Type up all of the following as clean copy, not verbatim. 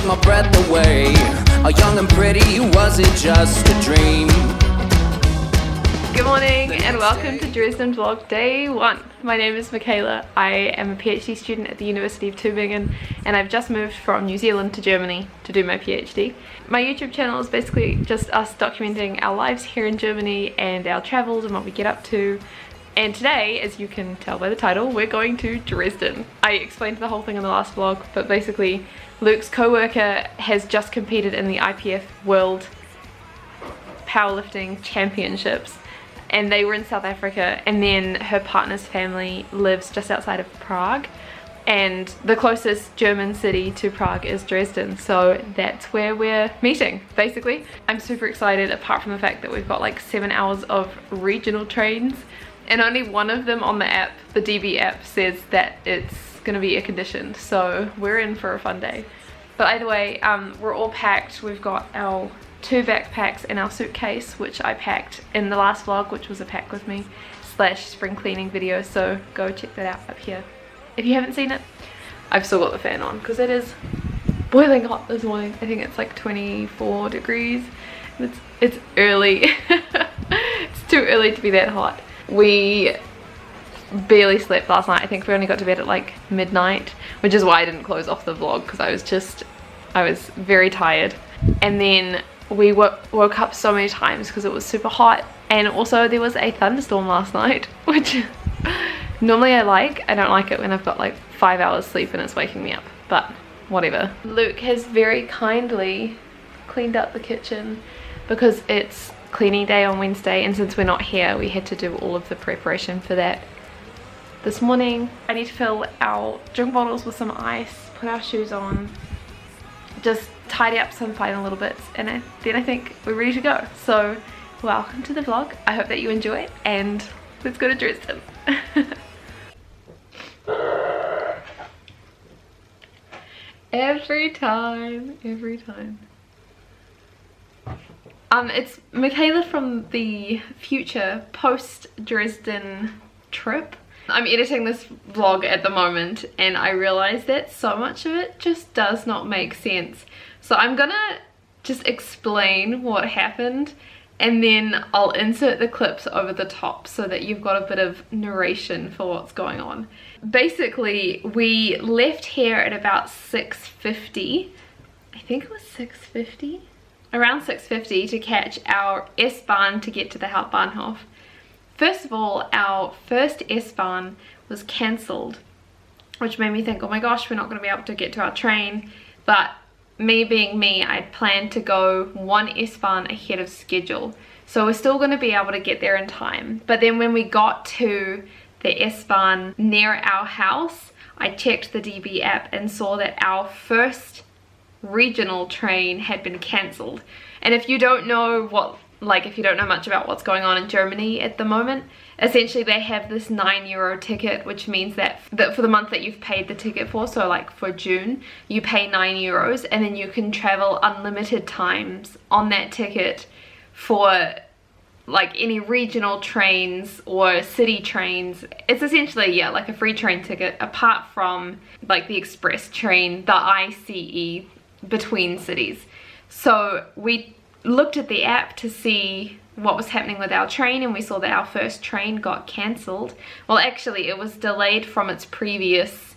my breath away. Oh, young and pretty, was it just a dream? Good morning and welcome to Dresden vlog day 1. My name is Michaela. I am a PhD student at the University of Tübingen and I've just moved from New Zealand to Germany to do my PhD. My YouTube channel is basically just us documenting our lives here in Germany and our travels and what we get up to. And today, as you can tell by the title, we're going to Dresden. I explained the whole thing in the last vlog, but basically Luke's co-worker has just competed in the IPF World Powerlifting Championships. And they were in South Africa, and then her partner's family lives just outside of Prague, and the closest German city to Prague is Dresden, so that's where we're meeting basically. I'm super excited, apart from the fact that we've got like 7 hours of regional trains and only one of them on the app, the DB app, says that it's gonna be air conditioned, so we're in for a fun day. But either way, we're all packed. We've got our 2 backpacks and our suitcase, which I packed in the last vlog, which was a pack with me / spring cleaning video, so go check that out up here if you haven't seen it. I've still got the fan on because it is boiling hot this morning. I think it's like 24 degrees. It's early. It's too early to be that hot. We barely slept last night. I think we only got to bed at like midnight, which is why I didn't close off the vlog, because I was very tired. And then we woke up so many times because it was super hot, and also there was a thunderstorm last night, which normally I don't like it when I've got like 5 hours sleep and it's waking me up, but whatever. Luke has very kindly cleaned up the kitchen because it's cleaning day on Wednesday, and since we're not here we had to do all of the preparation for that this morning. I need to fill our drink bottles with some ice, put our shoes on, just tidy up some final little bits, and then I think we're ready to go. So welcome to the vlog. I hope that you enjoy it, and let's go to Dresden. Every time. It's Michaela from the future post Dresden trip. I'm editing this vlog at the moment and I realize that so much of it just does not make sense. So I'm gonna just explain what happened and then I'll insert the clips over the top so that you've got a bit of narration for what's going on. Basically, we left here at about 6:50. I think it was 6:50? Around 6:50 to catch our S-Bahn to get to the Hauptbahnhof. First of all, our first S-Bahn was cancelled, which made me think, oh my gosh, we're not going to be able to get to our train. But me being me, I'd planned to go 1 S-Bahn ahead of schedule. So we're still going to be able to get there in time. But then when we got to the S-Bahn near our house, I checked the DB app and saw that our first regional train had been cancelled. And if you don't know if you don't know much about what's going on in Germany at the moment, essentially they have this €9 ticket, which means that for the month that you've paid the ticket for, so like for June, you pay €9 and then you can travel unlimited times on that ticket for like any regional trains or city trains. It's essentially, yeah, like a free train ticket apart from like the express train, the ICE between cities. So we looked at the app to see what was happening with our train, and we saw that our first train got cancelled. Well, actually it was delayed from its previous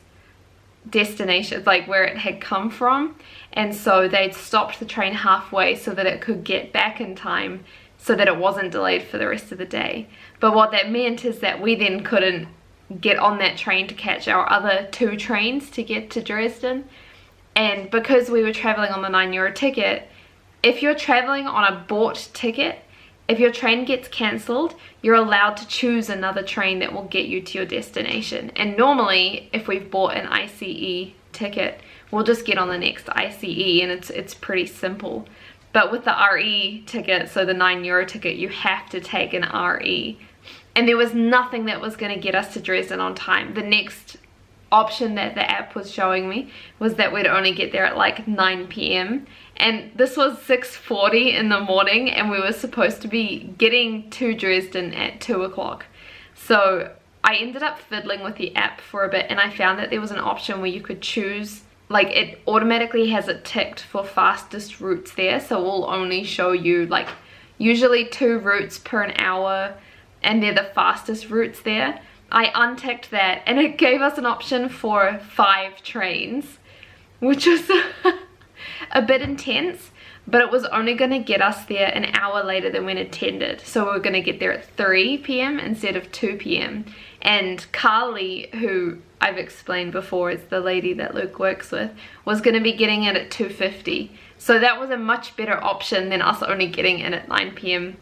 destination, like where it had come from, and so they'd stopped the train halfway so that it could get back in time so that it wasn't delayed for the rest of the day. But what that meant is that we then couldn't get on that train to catch our other 2 trains to get to Dresden. And because we were traveling on the €9 ticket, if you're traveling on a bought ticket, if your train gets cancelled, you're allowed to choose another train that will get you to your destination. And normally, if we've bought an ICE ticket, we'll just get on the next ICE, and it's pretty simple. But with the RE ticket, so the €9 ticket, you have to take an RE. And there was nothing that was going to get us to Dresden on time. The next option that the app was showing me was that we'd only get there at like 9 p.m. and this was 6:40 in the morning, and we were supposed to be getting to Dresden at 2 o'clock. So I ended up fiddling with the app for a bit, and I found that there was an option where you could choose like it automatically has it ticked for fastest routes there, so we'll only show you like usually 2 routes per an hour, and they're the fastest routes there. I unticked that and it gave us an option for 5 trains, which was a bit intense, but it was only going to get us there an hour later than when intended. So we were going to get there at 3 p.m. instead of 2 p.m. And Carly, who I've explained before is the lady that Luke works with, was going to be getting in at 2:50. So that was a much better option than us only getting in at 9 p.m.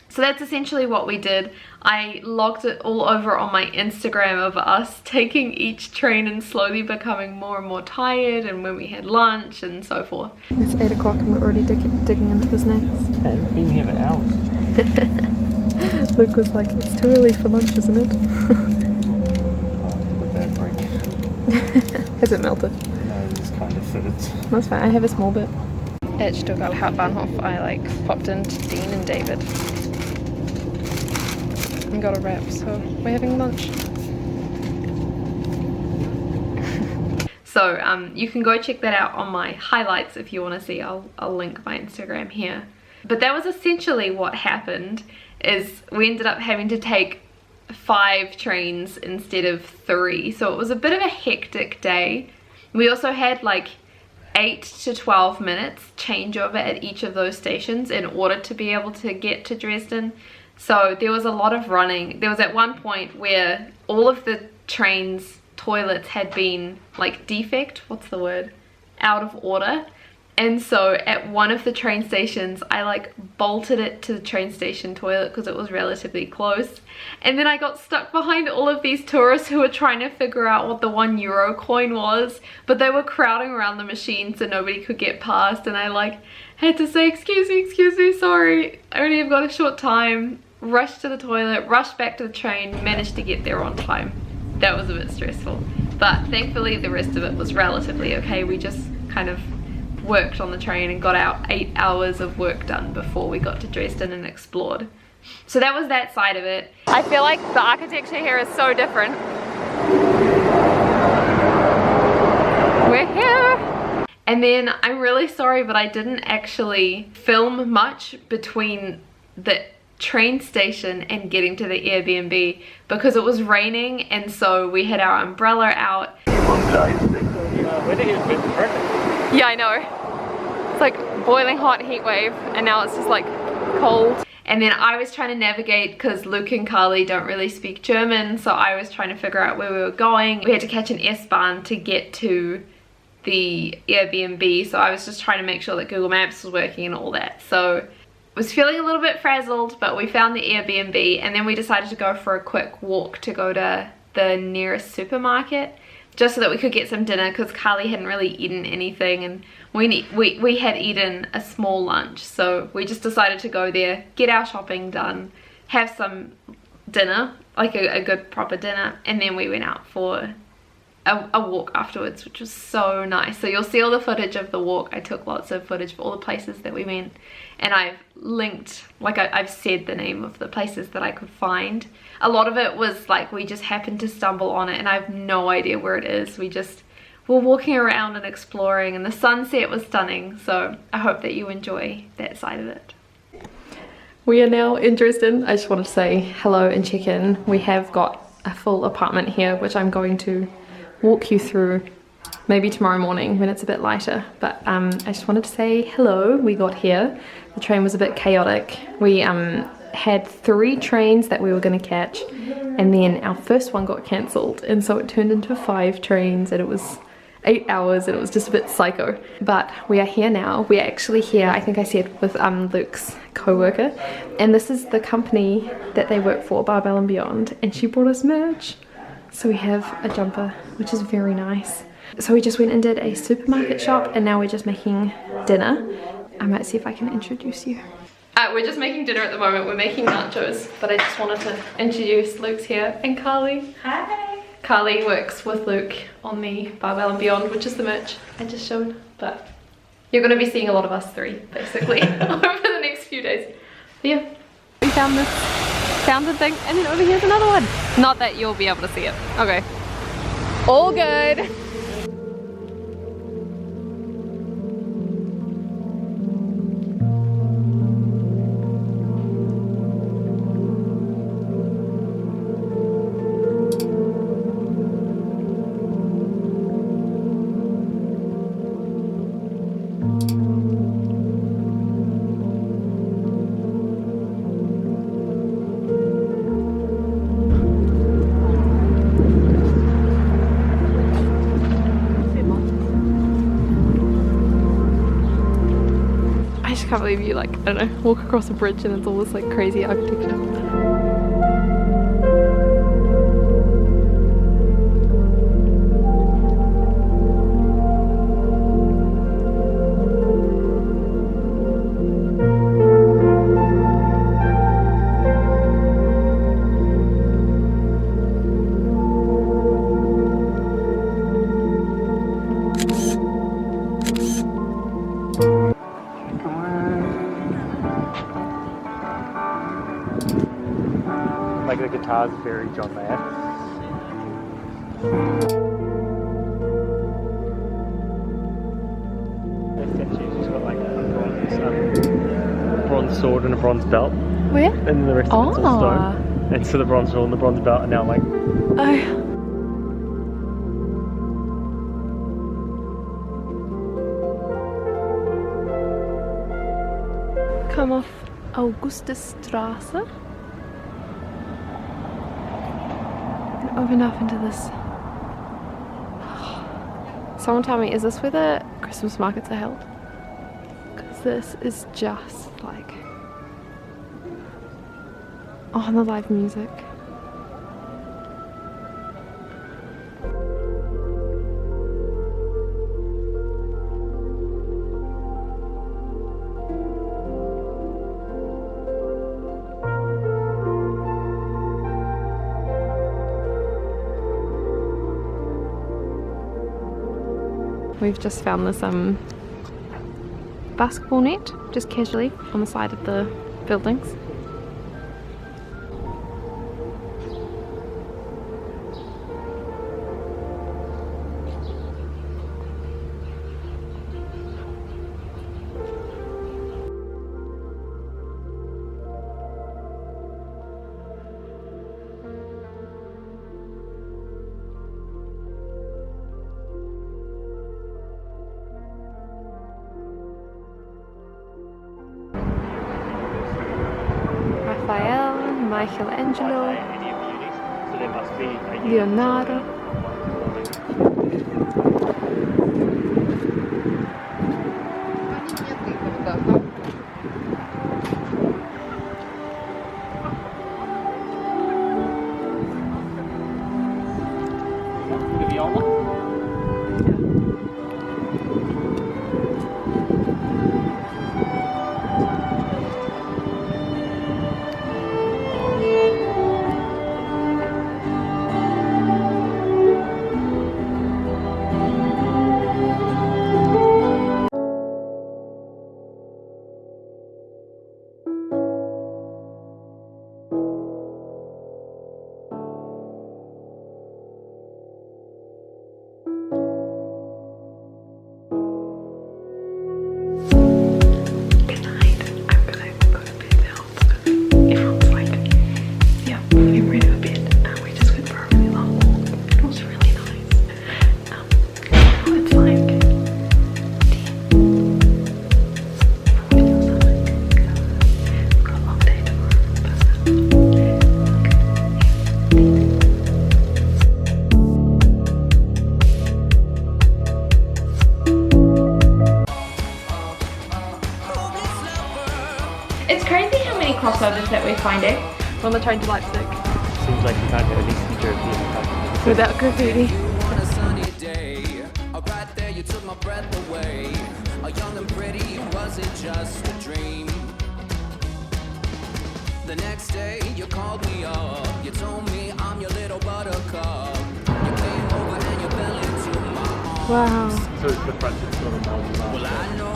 So that's essentially what we did. I logged it all over on my Instagram of us taking each train and slowly becoming more and more tired, and when we had lunch and so forth. It's 8 o'clock and we're already digging into the snacks. I've been here for hours. Luke was like, it's too early for lunch, isn't it? A bad break. Has it melted? No, it's kind of fitted. That's fine, I have a small bit. At Stuttgart Hauptbahnhof, I like popped into Dean and David and got a wrap, so we're having lunch. So you can go check that out on my highlights if you want to see. I'll link my Instagram here. But that was essentially what happened, is we ended up having to take 5 trains instead of 3. So it was a bit of a hectic day. We also had like 8 to 12 minutes changeover at each of those stations in order to be able to get to Dresden. So there was a lot of running. There was at one point where all of the trains' toilets had been like what's the word? Out of order. And so at one of the train stations, I like bolted it to the train station toilet because it was relatively close. And then I got stuck behind all of these tourists who were trying to figure out what the €1 coin was, but they were crowding around the machine so nobody could get past. And I like had to say, excuse me, sorry, I only have got a short time. Rushed to the toilet, rushed back to the train, managed to get there on time. That was a bit stressful. But thankfully the rest of it was relatively okay. We just kind of worked on the train and got our 8 hours of work done before we got to Dresden and explored. So that was that side of it. I feel like the architecture here is so different. We're here! And then I'm really sorry, but I didn't actually film much between the train station and getting to the Airbnb because it was raining, and so we had our umbrella out. Yeah, I know. It's like boiling hot heat wave, and now it's just like cold. And then I was trying to navigate because Luke and Carly don't really speak German, so I was trying to figure out where we were going. We had to catch an S-Bahn to get to the Airbnb, so I was just trying to make sure that Google Maps was working and all that. So I was feeling a little bit frazzled, but we found the Airbnb, and then we decided to go for a quick walk to go to the nearest supermarket just so that we could get some dinner because Carly hadn't really eaten anything, and we had eaten a small lunch, so we just decided to go there, get our shopping done, have some dinner, like a good proper dinner, and then we went out for a walk afterwards, which was so nice. So you'll see all the footage of the walk. I took lots of footage of all the places that we went, and I've linked, like I've said the name of the places that I could find. A lot of it was like we just happened to stumble on it and I have no idea where it is. We just were walking around and exploring, and the sunset was stunning, so I hope that you enjoy that side of it. We are now in Dresden. I just wanted to say hello and check in. We have got a full apartment here, which I'm going to walk you through maybe tomorrow morning when it's a bit lighter, but I just wanted to say hello. We got here, the train was a bit chaotic. We had 3 trains that we were going to catch, and then our first one got cancelled, and so it turned into 5 trains, and it was 8 hours, and it was just a bit psycho. But we are here now. We are actually here, I think I said, with Luke's co-worker, and this is the company that they work for, Barbell and Beyond, and she brought us merch. So we have a jumper, which is very nice. So we just went and did a supermarket shop, and now we're just making dinner. I might see if I can introduce you. We're just making dinner at the moment. We're making nachos, but I just wanted to introduce Luke's here, and Carly. Hi. Carly works with Luke on the Barbell and Beyond, which is the merch I just showed. But you're going to be seeing a lot of us 3, basically, over the next few days. But yeah, we found this fountain thing, and then over here's another one. Not that you'll be able to see it. Okay. All good. I just can't believe you, like, I don't know, walk across a bridge and it's all this like crazy architecture. Like the guitar's very John Mayer. This statue's just got like a bronze sword and a bronze belt. Where? And then the rest of it's all stone. And so the bronze sword and the bronze belt are now like... Oh. Come off Augustusstraße. And open up into this. Someone tell me, is this where the Christmas markets are held? Because this is just like... Oh, and the live music. We've just found this basketball net, just casually on the side of the buildings. Michaela, So there must be a Leonardo. It's crazy how many crossovers that we're finding. On the train to Leipzig. Seems like you can't have an Eastern European country Without graffiti. On a sunny day, right there you took my breath away. A young and pretty, was it just a dream? The next day you called me up, you told me I'm your little buttercup. You came over and you fell into my arms. Wow. So it's the front, it's sort of Well, I know